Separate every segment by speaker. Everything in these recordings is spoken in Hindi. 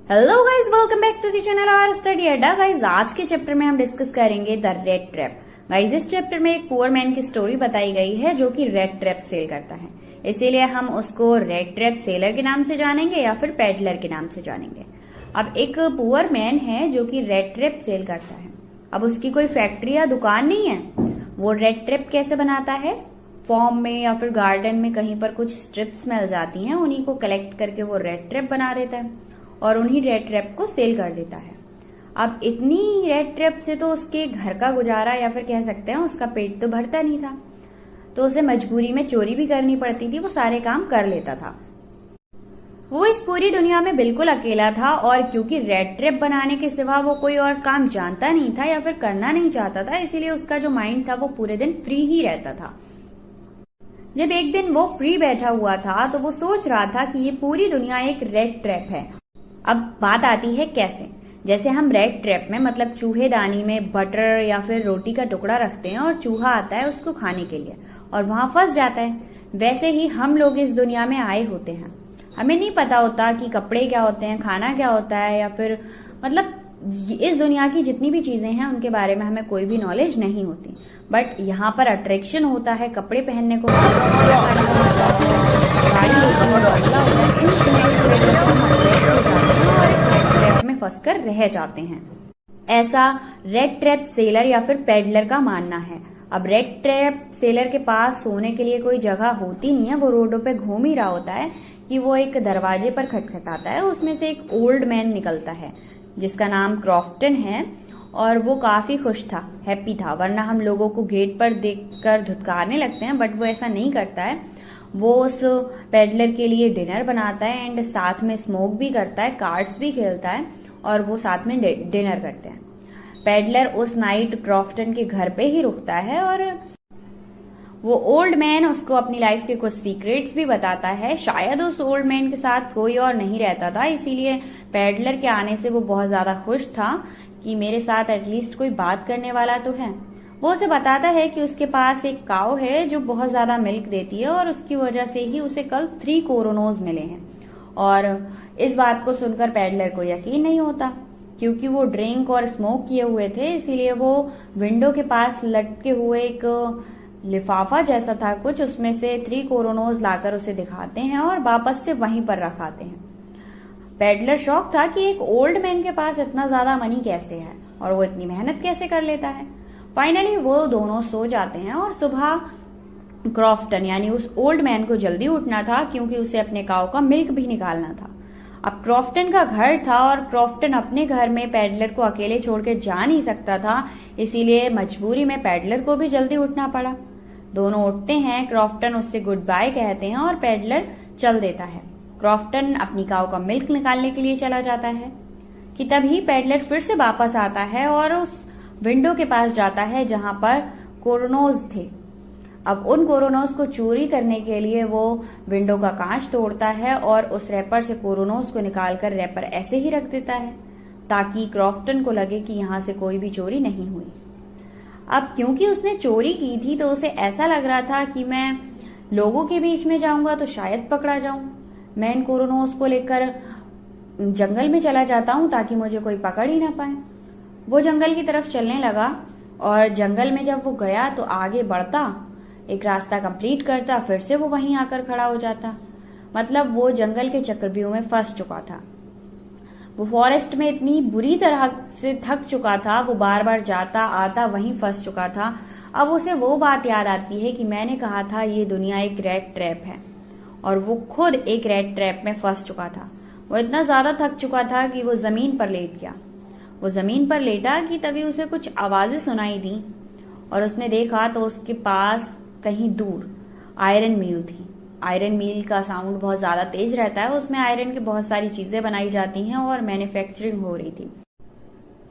Speaker 1: Hello guys, welcome back to the channel our study Adda. Guys, आज के चैप्टर में हम डिस्कस करेंगे द रेड ट्रैप। गाइस, इस चैप्टर में एक पुअर मैन की स्टोरी बताई गई है जो कि रेड ट्रैप सेल करता है, इसीलिए हम उसको रेड ट्रैप सेलर के नाम से जानेंगे या फिर पेडलर के नाम से जानेंगे। अब एक पुअर मैन है जो कि रेड ट्रैप सेल करता है। अब उसकी कोई फैक्ट्री या दुकान नहीं है। वो रेड ट्रैप कैसे बनाता है? फॉर्म में या फिर गार्डन में कहीं पर कुछ स्ट्रिप्स मिल जाती हैं, उन्हीं को कलेक्ट करके वो रेड ट्रैप बना देता है और उन्हीं रेड ट्रैप को सेल कर देता है। अब इतनी रेड ट्रैप से तो उसके घर का गुजारा या फिर कह सकते हैं उसका पेट तो भरता नहीं था, तो उसे मजबूरी में चोरी भी करनी पड़ती थी। वो सारे काम कर लेता था। वो इस पूरी दुनिया में बिल्कुल अकेला था और क्योंकि रेड ट्रैप बनाने के सिवा वो कोई और काम जानता नहीं था या फिर करना नहीं चाहता था, इसीलिए उसका जो माइंड था वो पूरे दिन फ्री ही रहता था। जब एक दिन वो फ्री बैठा हुआ था तो वो सोच रहा था कि ये पूरी दुनिया एक रेड ट्रैप है। अब बात आती है कैसे। जैसे हम रेड ट्रैप में मतलब चूहेदानी में बटर या फिर रोटी का टुकड़ा रखते हैं और चूहा आता है उसको खाने के लिए और वहां फंस जाता है, वैसे ही हम लोग इस दुनिया में आए होते हैं। हमें नहीं पता होता कि कपड़े क्या होते हैं, खाना क्या होता है, या फिर मतलब इस दुनिया की जितनी भी चीजें हैं उनके बारे में हमें कोई भी नॉलेज नहीं होती। बट यहाँ पर अट्रैक्शन होता है कपड़े पहनने को, में फंसकर रह जाते हैं। ऐसा रेड ट्रैप सेलर या फिर पेडलर का मानना है। अब रेड ट्रैप सेलर के पास सोने के लिए कोई जगह होती नहीं है। वो रोडों पे घूम ही रहा होता है कि वो एक दरवाजे पर खटखटाता है। उसमें से एक ओल्ड मैन निकलता है जिसका नाम क्रॉफ्टन है और वो काफी खुश था, हैप्पी था। वरना हम लोगों को गेट पर देखकर धुतकारने लगते हैं, बट वो ऐसा नहीं करता है। वो उस पेडलर के लिए डिनर बनाता है एंड साथ में स्मोक भी करता है, कार्ड्स भी खेलता है और वो साथ में डिनर करते हैं। पेडलर उस नाइट क्रॉफ्टन के घर पे ही रुकता है और वो ओल्ड मैन उसको अपनी लाइफ के कुछ सीक्रेट्स भी बताता है। शायद उस ओल्ड मैन के साथ कोई और नहीं रहता था, इसीलिए पेडलर के आने से वो बहुत ज्यादा खुश था कि मेरे साथ एटलीस्ट कोई बात करने वाला तो है। वो उसे बताता है कि उसके पास एक काऊ है जो बहुत ज्यादा मिल्क देती है और उसकी वजह से ही उसे कल 3 कोरोनोज मिले हैं। और इस बात को सुनकर पेडलर को यकीन नहीं होता, क्योंकि वो ड्रिंक और स्मोक किए हुए थे, इसीलिए वो विंडो के पास लटके हुए एक लिफाफा जैसा था कुछ, उसमें से 3 कोरोनोज लाकर उसे दिखाते हैं और वापस से वहीं पर रखाते हैं। पेडलर शॉक था कि एक ओल्ड मैन के पास इतना ज्यादा मनी कैसे है और वो इतनी मेहनत कैसे कर लेता है। फाइनली वो दोनों सो जाते हैं और सुबह क्रॉफ्टन यानी उस ओल्ड मैन को जल्दी उठना था क्योंकि उसे अपने काऊ का मिल्क भी निकालना था। अब क्रॉफ्टन का घर था और क्रॉफ्टन अपने घर में पेडलर को अकेले छोड़ के जा नहीं सकता था, इसीलिए मजबूरी में पेडलर को भी जल्दी उठना पड़ा। दोनों उठते हैं, क्रॉफ्टन उससे गुड बाय कहते हैं और पेडलर चल देता है। क्रॉफ्टन अपनी काऊ का मिल्क निकालने के लिए चला जाता है कि तभी पेडलर फिर से वापस आता है और उस विंडो के पास जाता है जहां पर कोरोनोज थे। अब उन कोरोनोज को चोरी करने के लिए वो विंडो का कांच तोड़ता है और उस रैपर से कोरोनोज को निकालकर रैपर ऐसे ही रख देता है ताकि क्रॉफ्टन को लगे कि यहां से कोई भी चोरी नहीं हुई। अब क्योंकि उसने चोरी की थी तो उसे ऐसा लग रहा था कि मैं लोगों के बीच में जाऊंगा तो शायद पकड़ा जाऊं। मैं इन कोरोनोज को लेकर जंगल में चला जाता हूं ताकि मुझे कोई पकड़ ही ना पाए। वो जंगल की तरफ चलने लगा और जंगल में जब वो गया तो आगे बढ़ता, एक रास्ता कंप्लीट करता, फिर से वो वहीं आकर खड़ा हो जाता। मतलब वो जंगल के चक्रव्यूह में फंस चुका था। वो फॉरेस्ट में इतनी बुरी तरह से थक चुका था, वो बार बार जाता आता वहीं फंस चुका था। अब उसे वो बात याद आती है कि मैंने कहा था ये दुनिया एक रेड ट्रैप है और वो खुद एक रेड ट्रैप में फंस चुका था। वो इतना ज्यादा थक चुका था कि वो जमीन पर लेट गया। वो जमीन पर लेटा कि तभी उसे कुछ आवाजें सुनाई दी और उसने देखा तो उसके पास कहीं दूर आयरन मिल थी। आयरन मिल का साउंड बहुत ज्यादा तेज रहता है, उसमें आयरन की बहुत सारी चीजें बनाई जाती हैं और मैन्युफैक्चरिंग हो रही थी।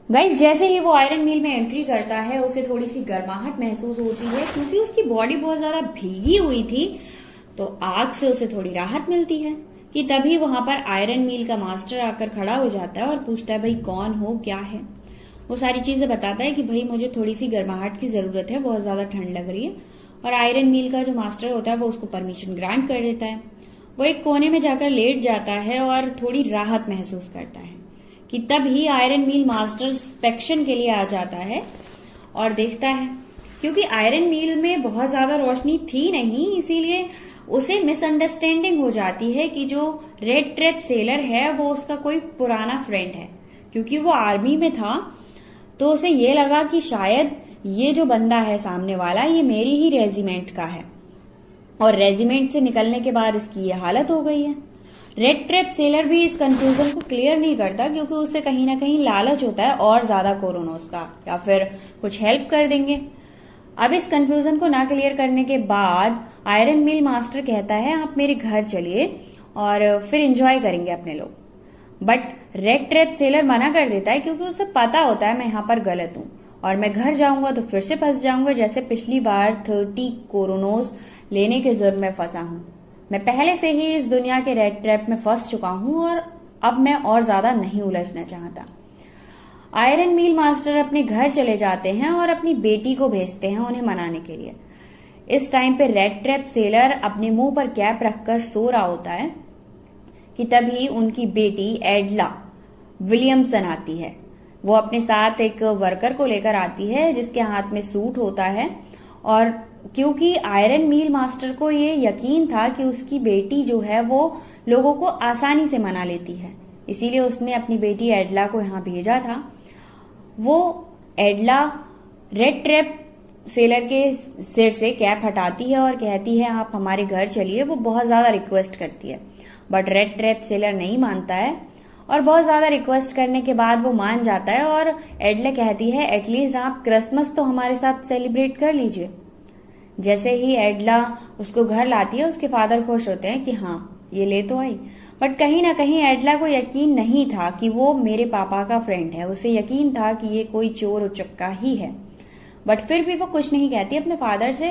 Speaker 1: गाइस, जैसे ही वो आयरन मिल में एंट्री करता है उसे थोड़ी सी गर्माहट महसूस होती है क्योंकि उसकी बॉडी बहुत ज्यादा भीगी हुई थी, तो आग से उसे थोड़ी राहत मिलती है कि तभी वहां पर आयरन मिल का मास्टर आकर खड़ा हो जाता है और पूछता है भाई कौन हो, क्या है। वो सारी चीजें बताता है कि भाई मुझे थोड़ी सी गर्माहट की जरूरत है, बहुत ज्यादा ठंड लग रही है। और आयरन मिल का जो मास्टर होता है वो उसको परमिशन ग्रांट कर देता है। वो एक कोने में जाकर लेट जाता है और थोड़ी राहत महसूस करता है। कि तभी आयरन मील मास्टर इंस्पेक्शन के लिए आ जाता है और देखता है। क्योंकि आयरन मील में बहुत ज्यादा रोशनी थी नहीं, इसीलिए उसे मिसअंडरस्टैंडिंग हो जाती है कि जो रेड ट्रैप सेलर है वो उसका कोई पुराना फ्रेंड है। क्योंकि वो आर्मी में था तो उसे ये लगा कि शायद ये जो बंदा है सामने वाला ये मेरी ही रेजिमेंट का है, और रेजिमेंट से निकलने के बाद इसकी ये हालत हो गई है। रेड ट्रैप सेलर भी इस कंफ्यूजन को क्लियर नहीं करता, क्योंकि उसे कहीं ना कहीं लालच होता है और ज्यादा कोरोनोस का, या फिर कुछ हेल्प कर देंगे। अब इस कंफ्यूजन को ना क्लियर करने के बाद आयरन मील मास्टर कहता है आप मेरे घर चलिए और फिर एंजॉय करेंगे अपने लोग। बट रेड ट्रैप सेलर मना कर देता है, क्योंकि उसे पता होता है मैं यहाँ पर गलत हूँ और मैं घर जाऊंगा तो फिर से फंस जाऊंगा, जैसे पिछली बार 30 कोरोनोस लेने के जुर्म में फंसा हूं। मैं पहले से ही इस दुनिया के रेड ट्रैप में फंस चुका हूं और अब मैं और ज्यादा नहीं उलझना चाहता। आयरन मील मास्टर अपने घर चले जाते हैं और अपनी बेटी को भेजते हैं उन्हें मनाने के लिए। इस टाइम पे रेड ट्रैप सेलर अपने मुंह पर कैप रखकर सो रहा होता है कि तभी उनकी बेटी एडला विलियमसन आती है। वो अपने साथ एक वर्कर को लेकर आती है जिसके हाथ में सूट होता है, और क्योंकि आयरन मील मास्टर को ये यकीन था कि उसकी बेटी जो है वो लोगों को आसानी से मना लेती है, इसीलिए उसने अपनी बेटी एडला को यहाँ भेजा था। वो एडला रेड ट्रैप सेलर के सिर से कैप हटाती है और कहती है आप हमारे घर चलिए। वो बहुत ज्यादा रिक्वेस्ट करती है, बट रेड ट्रैप सेलर नहीं मानता है, और बहुत ज्यादा रिक्वेस्ट करने के बाद वो मान जाता है और एडला कहती है एटलीस्ट आप क्रिसमस तो हमारे साथ सेलिब्रेट कर लीजिए। जैसे ही एडला उसको घर लाती है उसके फादर खुश होते हैं कि हाँ ये ले तो आई, बट कहीं ना कहीं एडला को यकीन नहीं था कि वो मेरे पापा का फ्रेंड है। उसे यकीन था कि ये कोई चोर उचक्का ही है, बट फिर भी वो कुछ नहीं कहती, अपने फादर से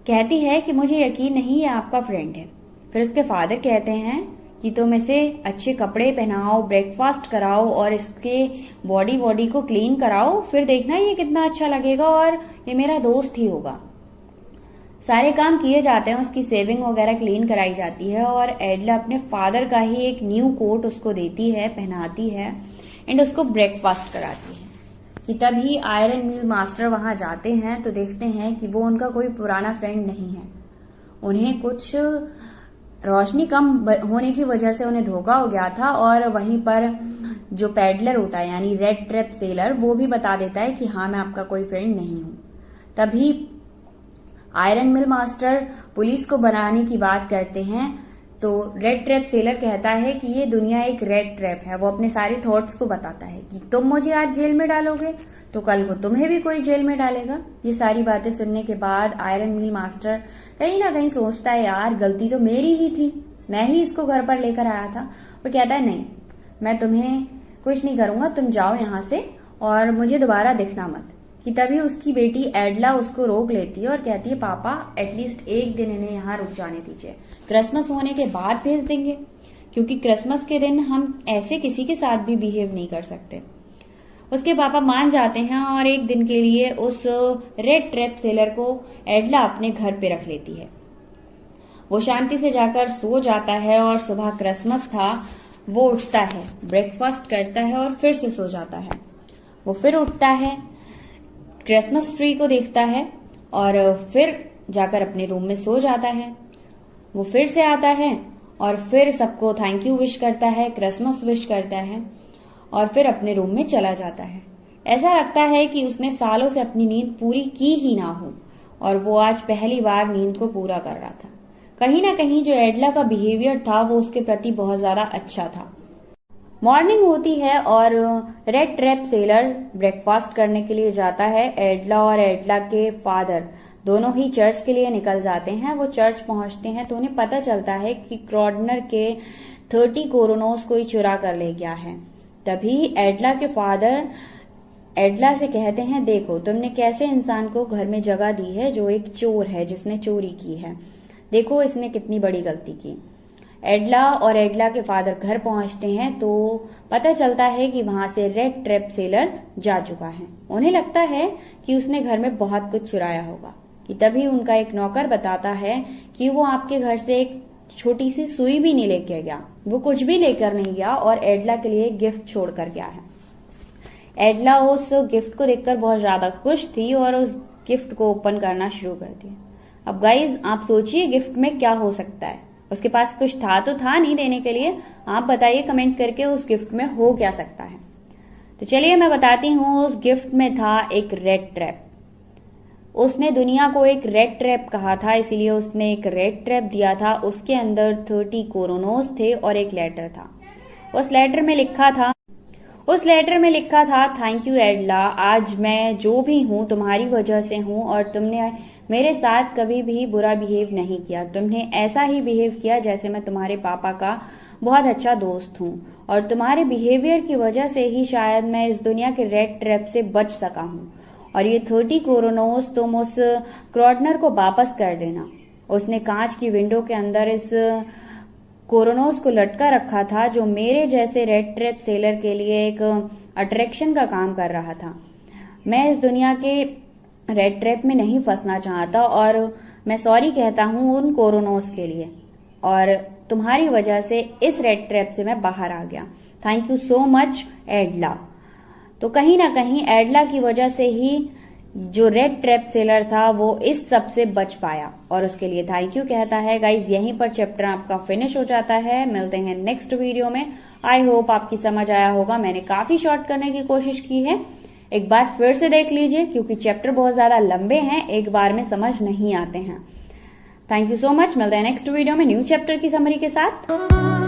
Speaker 1: कहती है कि मुझे यकीन नहीं ये आपका फ्रेंड है। फिर उसके फादर कहते हैं कि तुम इसे अच्छे कपड़े पहनाओ, ब्रेकफास्ट कराओ और इसके बॉडी को क्लीन कराओ, फिर देखना ये कितना अच्छा लगेगा और ये मेरा दोस्त ही होगा। सारे काम किए जाते हैं, उसकी सेविंग वगैरह क्लीन कराई जाती है और एडला अपने फादर का ही एक न्यू कोट उसको देती है, पहनाती है एंड उसको ब्रेकफास्ट कराती है। कि तभी आयरन मील मास्टर वहां जाते हैं तो देखते हैं कि वो उनका कोई पुराना फ्रेंड नहीं है। उन्हें कुछ रोशनी कम होने की वजह से उन्हें धोखा हो गया था, और वहीं पर जो पैडलर होता है यानी रेड ट्रैप सेलर वो भी बता देता है कि हाँ मैं आपका कोई फ्रेंड नहीं हूं। तभी आयरन मिल मास्टर पुलिस को बनाने की बात करते हैं तो रेड ट्रैप सेलर कहता है कि ये दुनिया एक रेड ट्रैप है। वो अपने सारे थॉट्स को बताता है कि तुम मुझे आज जेल में डालोगे तो कल को तुम्हें भी कोई जेल में डालेगा। ये सारी बातें सुनने के बाद आयरन मिल मास्टर कहीं ना कहीं सोचता है यार गलती तो मेरी ही थी, मैं ही इसको घर पर लेकर आया था। वो कहता है नहीं मैं तुम्हें कुछ नहीं करूंगा, तुम जाओ यहाँ से और मुझे दोबारा दिखना मत। कि तभी उसकी बेटी एडला उसको रोक लेती है और कहती है पापा एटलीस्ट एक दिन इन्हें यहाँ रुक जाने दीजिए, क्रिसमस होने के बाद भेज देंगे, क्योंकि क्रिसमस के दिन हम ऐसे किसी के साथ भी बिहेव नहीं कर सकते। उसके पापा मान जाते हैं और एक दिन के लिए उस रेड ट्रैप सेलर को एडला अपने घर पे रख लेती है। वो शांति से जाकर सो जाता है और सुबह क्रिसमस था, वो उठता है, ब्रेकफास्ट करता है और फिर से सो जाता है। वो फिर उठता है, क्रिसमस ट्री को देखता है और फिर जाकर अपने रूम में सो जाता है। वो फिर से आता है और फिर सबको थैंक यू विश करता है, क्रिसमस विश करता है और फिर अपने रूम में चला जाता है। ऐसा लगता है कि उसने सालों से अपनी नींद पूरी की ही ना हो और वो आज पहली बार नींद को पूरा कर रहा था। कहीं ना कहीं जो एडला का बिहेवियर था वो उसके प्रति बहुत ज्यादा अच्छा था। मॉर्निंग होती है और रेड ट्रैप सेलर ब्रेकफास्ट करने के लिए जाता है। एडला और एडला के फादर दोनों ही चर्च के लिए निकल जाते हैं। वो चर्च पहुंचते हैं तो उन्हें पता चलता है कि क्रॉडनर के 30 कोरोनोस कोई चुरा कर ले गया है। तभी एडला के फादर एडला से कहते हैं देखो तुमने कैसे इंसान को घर में जगह दी है जो एक चोर है, जिसने चोरी की है, देखो इसने कितनी बड़ी गलती की। एडला और एडला के फादर घर पहुंचते हैं तो पता चलता है कि वहां से रेड ट्रैप सेलर जा चुका है। उन्हें लगता है कि उसने घर में बहुत कुछ चुराया होगा। कि तभी उनका एक नौकर बताता है कि वो आपके घर से एक छोटी सी सुई भी नहीं लेके गया, वो कुछ भी लेकर नहीं गया और एडला के लिए गिफ्ट छोड़कर गया है। एडला उस गिफ्ट को देखकर बहुत ज्यादा खुश थी और उस गिफ्ट को ओपन करना शुरू कर दिया। अब गाइज आप सोचिए गिफ्ट में क्या हो सकता है। उसके पास कुछ था तो था नहीं देने के लिए, आप बताइए कमेंट करके उस गिफ्ट में हो क्या सकता है। तो चलिए मैं बताती हूँ, उस गिफ्ट में था एक रेड ट्रैप। उसने दुनिया को एक रेड ट्रैप कहा था, इसीलिए उसने एक रेड ट्रैप दिया था। उसके अंदर 30 कोरोनोस थे और एक लेटर था। उस लेटर में लिखा था थैंक यू एडला, आज मैं जो भी हूँ तुम्हारी वजह से हूँ और तुमने मेरे साथ कभी भी बुरा बिहेव नहीं किया। तुमने ऐसा ही बिहेव किया जैसे मैं तुम्हारे पापा का बहुत अच्छा दोस्त हूँ और तुम्हारे बिहेवियर की वजह से ही शायद मैं इस दुनिया के रेड ट्रैप से बच सका हूँ। और ये 30 कोरोनोस तुम उस क्रॉडनर को वापस कर देना। उसने कांच की विंडो के अंदर इस कोरोनोस को लटका रखा था, जो मेरे जैसे रेड ट्रैप सेलर के लिए एक अट्रैक्शन का काम कर रहा था। मैं इस दुनिया के रेड ट्रैप में नहीं फंसना चाहता और मैं सॉरी कहता हूँ उन कोरोनोस के लिए, और तुम्हारी वजह से इस रेड ट्रैप से मैं बाहर आ गया। Thank you so much एडला। तो कहीं ना कहीं एडला की वजह से ही जो रेड ट्रैप सेलर था वो इस सब से बच पाया और उसके लिए थैंक यू कहता है। गाइज यहीं पर चैप्टर आपका फिनिश हो जाता है। मिलते हैं नेक्स्ट वीडियो में। आई होप आपकी समझ आया होगा। मैंने काफी शॉर्ट करने की कोशिश की है, एक बार फिर से देख लीजिए क्योंकि चैप्टर बहुत ज्यादा लंबे हैं, एक बार में समझ नहीं आते हैं। Thank you so much. मिलते हैं नेक्स्ट वीडियो में न्यू चैप्टर की समरी के साथ।